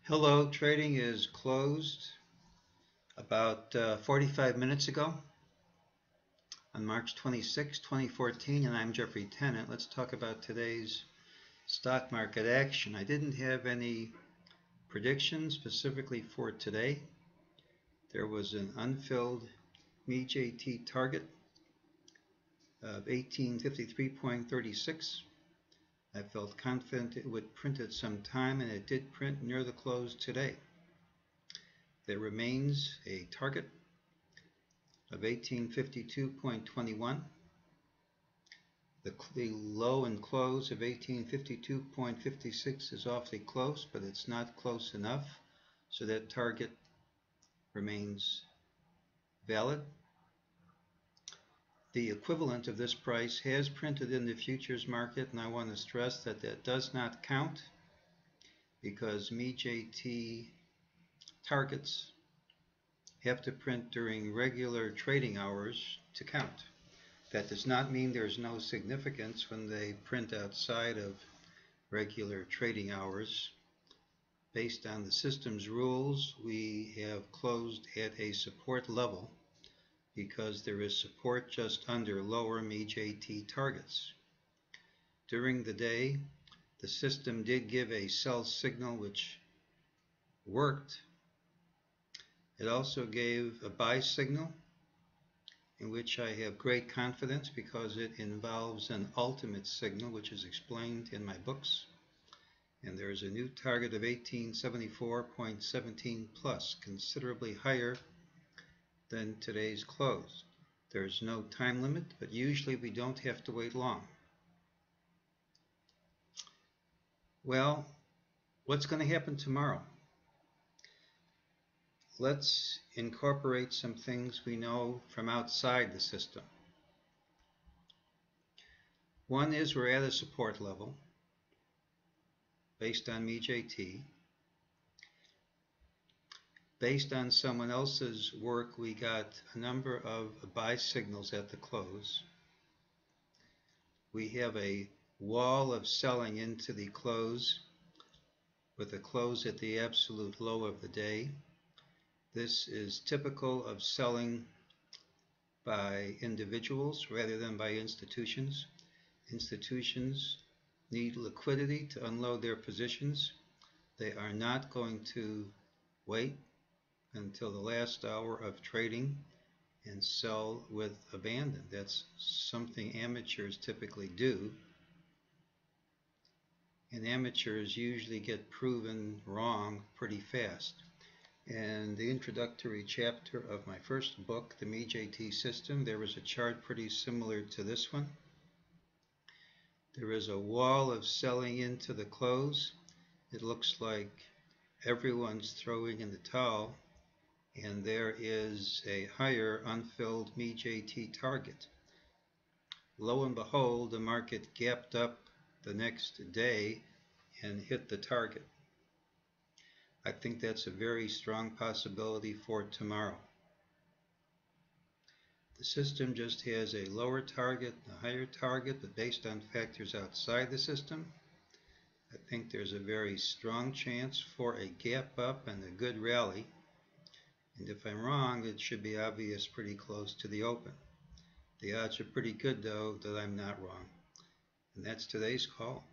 Hello, trading is closed about 45 minutes ago on March 26, 2014, and I'm Jeffrey Tennant. Let's talk about today's stock market action. I didn't have any predictions specifically for today. There was an unfilled mejt target of 1853.36. I felt confident it would print at some time, and it did print near the close today. There remains a target of 1852.21. The low and close of 1852.56 is awfully close, but it's not close enough, so that target remains valid. The equivalent of this price has printed in the futures market, and I want to stress that that does not count because mejt targets have to print during regular trading hours to count. That does not mean there's no significance when they print outside of regular trading hours. Based on the system's rules, we have closed at a support level because there is support just under lower mejt targets. During the day, the system did give a sell signal which worked. It also gave a buy signal, in which I have great confidence because it involves an ultimate signal, which is explained in my books. And there is a new target of 1874.17 plus, considerably higher than today's close. There's no time limit, but usually we don't have to wait long. Well, what's going to happen tomorrow? Let's incorporate some things we know from outside the system. One is we're at a support level based on mejt. Based on someone else's work, we got a number of buy signals at the close. We have a wall of selling into the close with a close at the absolute low of the day. This is typical of selling by individuals rather than by institutions. Institutions need liquidity to unload their positions. They are not going to wait until the last hour of trading and sell with abandon. That's something amateurs typically do, and amateurs usually get proven wrong pretty fast. In the introductory chapter of my first book, The mejt System, there was a chart pretty similar to this one. There is a wall of selling into the close. It looks like everyone's throwing in the towel, and there is a higher unfilled mejt target. Lo and behold, the market gapped up the next day and hit the target. I think that's a very strong possibility for tomorrow. The system just has a lower target, a higher target, but based on factors outside the system, I think there's a very strong chance for a gap up and a good rally. And if I'm wrong, it should be obvious pretty close to the open. The odds are pretty good, though, that I'm not wrong. And that's today's call.